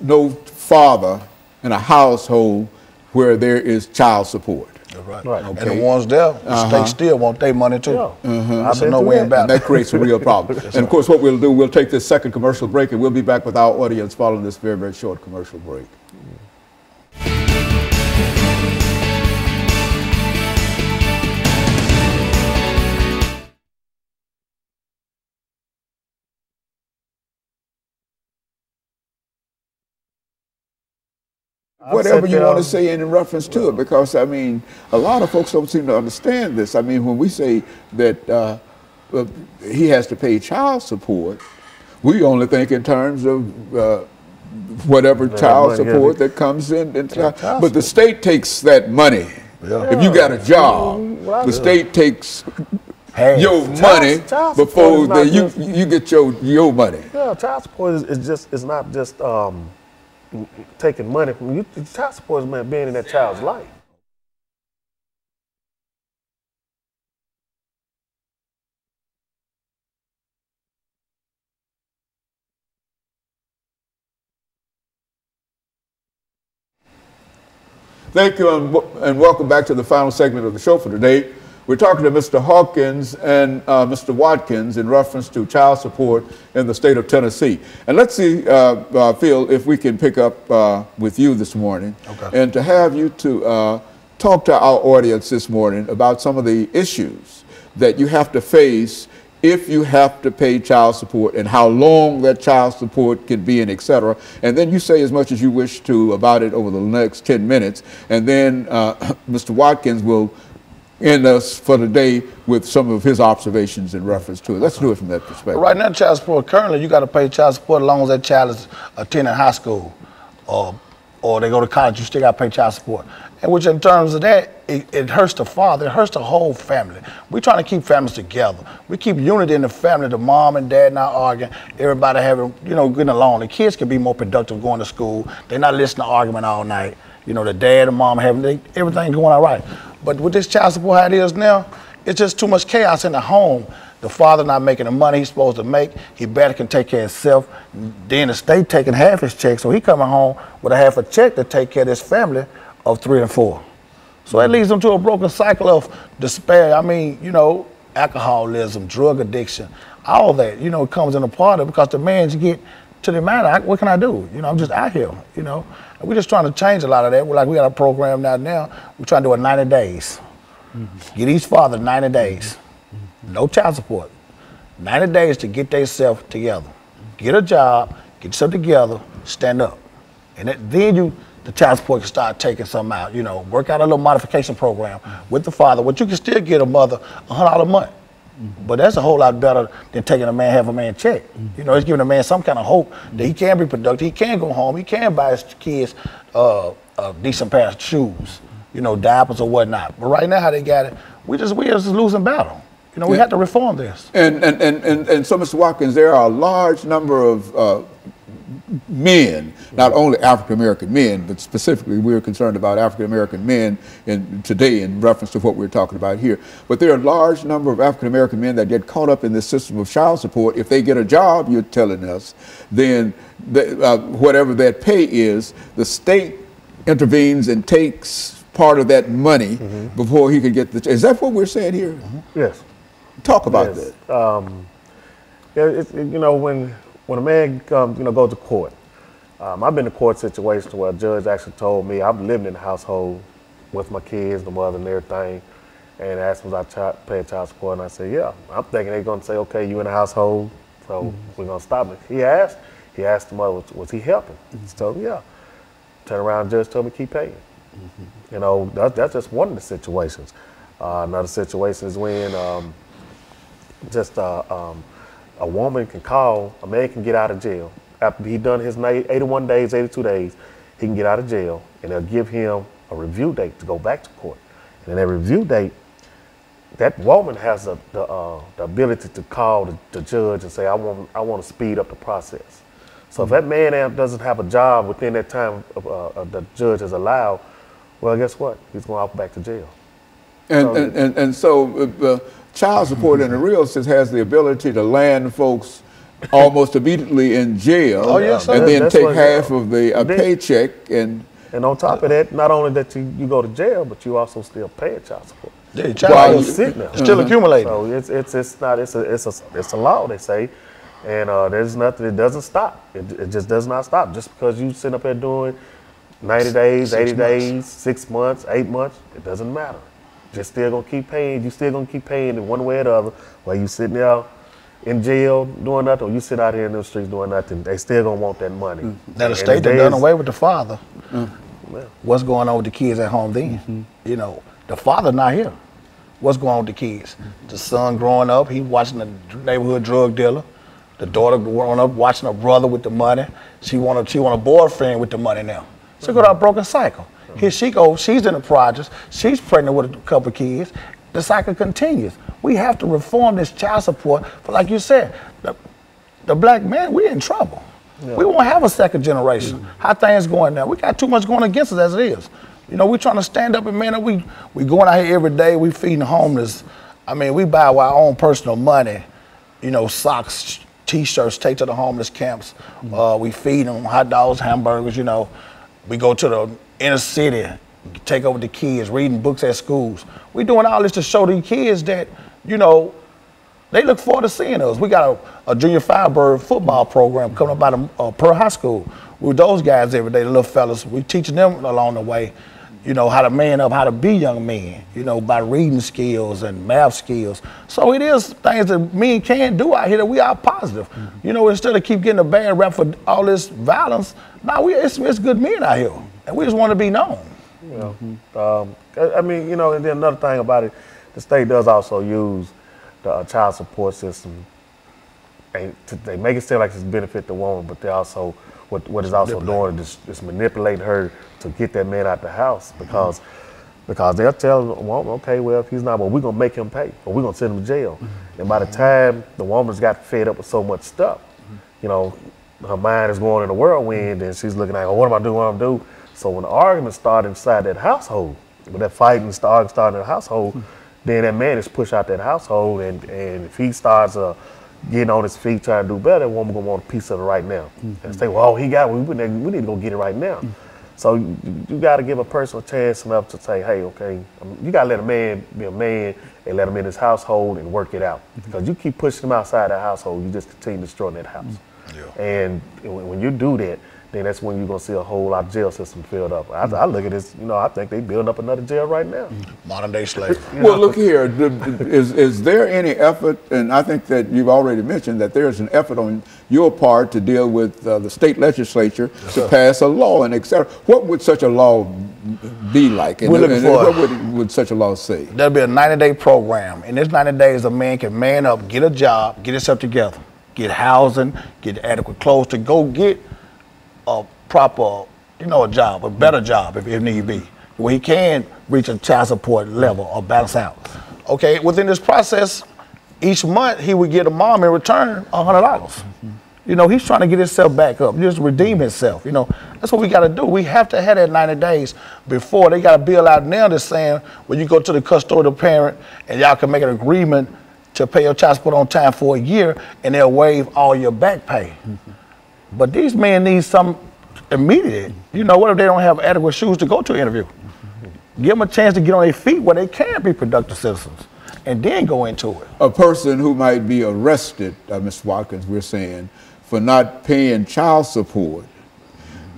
no father in a household where there is child support. Right. Right. Okay. And the ones there, the state still want their money too. Yeah. That's a no-win battle. And that creates a real problem. And of course, what we'll do, we'll take this second commercial break, and we'll be back with our audience following this very, very short commercial break. Whatever you want to say in reference to it, because I mean, a lot of folks don't seem to understand this. I mean, when we say that he has to pay child support, we only think in terms of whatever child support that comes in. But the state takes that money. If you got a job, the state takes your money before you get your money. Yeah, child support is not just taking money from you. Child support is being in that child's life. Thank you, and welcome back to the final segment of the show for today. We're talking to Mr. Hawkins and Mr. Watkins in reference to child support in the state of Tennessee. And let's see, Phil, if we can pick up with you this morning, and to have you to talk to our audience this morning about some of the issues that you have to face if you have to pay child support, and how long that child support can be, and et cetera. And then you say as much as you wish to about it over the next 10 minutes. And then Mr. Watkins will end us for the day with some of his observations in reference to it. Let's do it from that perspective. Right now, child support, currently you got to pay child support as long as that child is attending high school or they go to college, you still got to pay child support. And which in terms of that, it hurts the father, it hurts the whole family. We're trying to keep families together. We keep unity in the family, the mom and dad not arguing, everybody having, getting along. The kids can be more productive going to school. They're not listening to argument all night. The dad and mom having everything going all right. But with this child support how it is now, it's just too much chaos in the home. The father not making the money he's supposed to make. He better can take care of himself. Then the state taking half his check, so he coming home with a half a check to take care of his family of 3 and 4. So that leads them to a broken cycle of despair. I mean, alcoholism, drug addiction, all that, comes in a part of it, because the man get to the man, what can I do? I'm just out here, And we're just trying to change a lot of that. We got a program now. We're trying to do it 90 days. Get each father 90 days. No child support. 90 days to get themselves together. Get a job, get yourself together, stand up. And then the child support can start taking something out. Work out a little modification program with the father, but you can still get a mother $100 a month. But that's a whole lot better than taking a man, half a man check. It's giving a man some kind of hope that he can be productive, he can go home, he can buy his kids a decent pair of shoes, diapers or whatnot. But right now, how they got it, we just losing battle. We have to reform this. And so, Mr. Watkins, there are a large number of men, not only African-American men, but specifically we're concerned about African-American men today in reference to what we're talking about here. But there are a large number of African-American men that get caught up in this system of child support. If they get a job, you're telling us, then whatever that pay is, the state intervenes and takes part of that money before he could get the. Is that what we're saying here? Yes. Talk about that. When a man comes, goes to court, I've been in court situations where a judge actually told me, I'm living in the household with my kids, the mother and everything, and asked me was I paying child support, and I said, yeah. I'm thinking they're going to say, okay, you in the household, so we're going to stop it. He asked the mother, was he helping? He told me, yeah. Turn around, the judge told me keep paying. That's just one of the situations. Another situation is when a woman can call, a man can get out of jail. After he done his 81 days, 82 days, he can get out of jail, and they'll give him a review date to go back to court. And in that review date, that woman has the ability to call the judge and say, I want to speed up the process. So if that man doesn't have a job within that time the judge has allowed, well, guess what? He's going off back to jail. So child support in the real sense has the ability to land folks almost immediately in jail, Oh, yes, sir. and then That's take what- half of the paycheck. And on top of that, not only that you go to jail, but you also still pay child support. Yeah, While child you- support Sitting there. still accumulating. So it's a law, they say, and there's nothing. It doesn't stop. It just does not stop. Just because you sitting up here doing 90 days, 80 days, 6 months, 8 months, it doesn't matter. You're still gonna keep paying. You still gonna keep paying in one way or the other. While you sitting there in jail doing nothing, or you sit out here in the streets doing nothing, they still gonna want that money. Now the And state that days- done away with the father. Yeah. What's going on with the kids at home then? You know, the father not here. What's going on with the kids? The son growing up, he watching the neighborhood drug dealer. The daughter growing up watching her brother with the money. She want a boyfriend with the money now. So go to a broken cycle. Here she goes, she's in the projects, she's pregnant with a couple of kids. The cycle continues. We have to reform this child support. But like you said, the black man, we're in trouble. Yeah. We won't have a second generation. How things going now? We got too much going against us as it is. You know, we trying to stand up and man up. We going out here every day. We feeding the homeless. I mean, we buy our own personal money. You know, socks, T-shirts, take to the homeless camps. We feed them hot dogs, hamburgers. You know, we go to the inner city, take over the kids, reading books at schools. We doing all this to show these kids that, you know, they look forward to seeing us. We got a junior Firebird football program coming up out of Pearl High School. We with those guys every day, the little fellas. We teaching them along the way, you know, how to man up, how to be young men, you know, by reading skills and math skills. So it is things that men can do out here that we are positive. You know, instead of keep getting a bad rap for all this violence, it's good men out here, and we just want to be known. You know, I mean, you know, and then another thing about it, the state does also use the child support system. They make it seem like it's benefit the woman, but they also what is also doing is manipulating her to get that man out the house because they'll tell the woman, okay, well, if he's not, well, we're gonna make him pay, or we're gonna send him to jail. And by the time the woman's got fed up with so much stuff, you know, her mind is going in a whirlwind, and she's looking like, oh, what am I doing? What am I doing? So when the arguments start inside that household, when that fighting starts in the household, then that man is pushed out that household, and if he starts getting on his feet trying to do better, that woman gonna want a piece of it right now. And say, well, he got it, we need to go get it right now. So you got to give a person a chance enough to say, hey, okay, you got to let a man be a man and let him in his household and work it out. Because you keep pushing him outside that household, you just continue destroying that house. Yeah. And when you do that, then that's when you're going to see a whole lot of jail system filled up. I look at this, you know, I think they building up another jail right now. Modern day slavery. Well, look here, is there any effort, and I think that you've already mentioned that there's an effort on your part to deal with the state legislature to pass a law and et cetera. What would such a law be like? And, what would such a law say? There'll be a 90-day program. In this 90 days, a man can man up, get a job, get himself together, get housing, get adequate clothes to go get a proper, you know, a job, a better job if need be, where he can reach a child support level or balance out. Okay, within this process, each month he would get a mom in return $100. You know, he's trying to get himself back up, just redeem himself. You know, that's what we got to do. We have to have that 90 days before they got to bill out now. They're saying, when you go to the custodial parent and y'all can make an agreement to pay your child support on time for a year, and they'll waive all your back pay. But these men need some immediate. You know, what if they don't have adequate shoes to go to an interview? Give them a chance to get on their feet where they can be productive citizens and then go into it. A person who might be arrested, Mr. Watkins, we're saying, for not paying child support,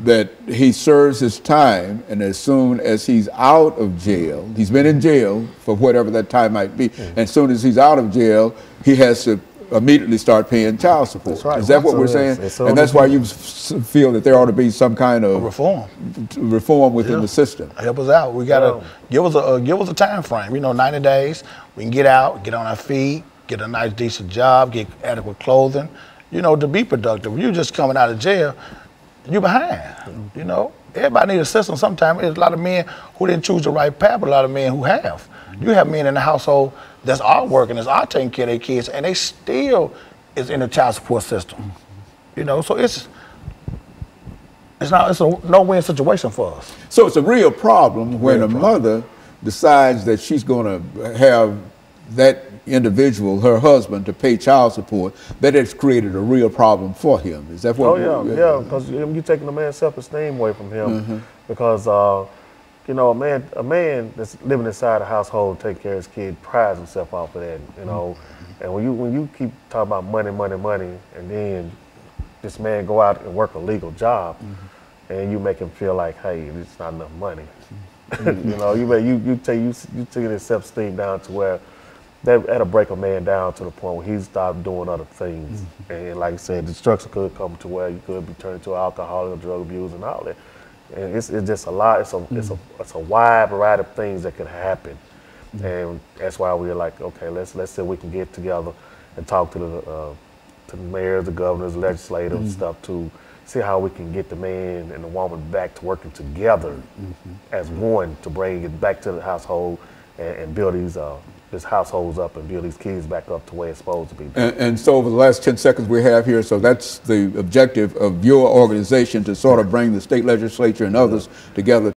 that he serves his time, and as soon as he's out of jail, he's been in jail for whatever that time might be, and as soon as he's out of jail, he has to immediately start paying child support. That's right. Is that what we're saying? And that's why you feel that there ought to be some kind of reform within the system. Help us out. We gotta give us a time frame. You know, 90 days. We can get out, get on our feet, get a nice decent job, get adequate clothing. You know, to be productive. You just coming out of jail, you behind. You know, everybody needs assistance. Sometimes there's a lot of men who didn't choose the right path, but a lot of men who have. You have men in the household that's all working, that's all taking care of their kids, and they still is in the child support system. You know, so it's a no-win situation for us. So it's a real problem when a mother decides that she's going to have that individual, her husband, to pay child support, that it's created a real problem for him. Is that what? Oh yeah, because you're taking the man's self-esteem away from him, because you know, a man that's living inside a household, taking care of his kid, prides himself off of that. You know, and when you keep talking about money, and then this man go out and work a legal job, and you make him feel like, hey, it's not enough money. You know, you take his self-esteem down to where that'll break a man down to the point where he stops doing other things. And like I said, destruction could come to where you could be turned into an alcoholic or drug abuse and all that. And it's just a lot. It's a wide variety of things that could happen. And that's why we're like, okay, let's see if we can get together and talk to the mayors, the governors, legislators, and stuff to see how we can get the man and the woman back to working together as one to bring it back to the household and build these households up and build these kids back up to where it's supposed to be. And so over the last 10 seconds we have here, so that's the objective of your organization, to sort of bring the state legislature and others together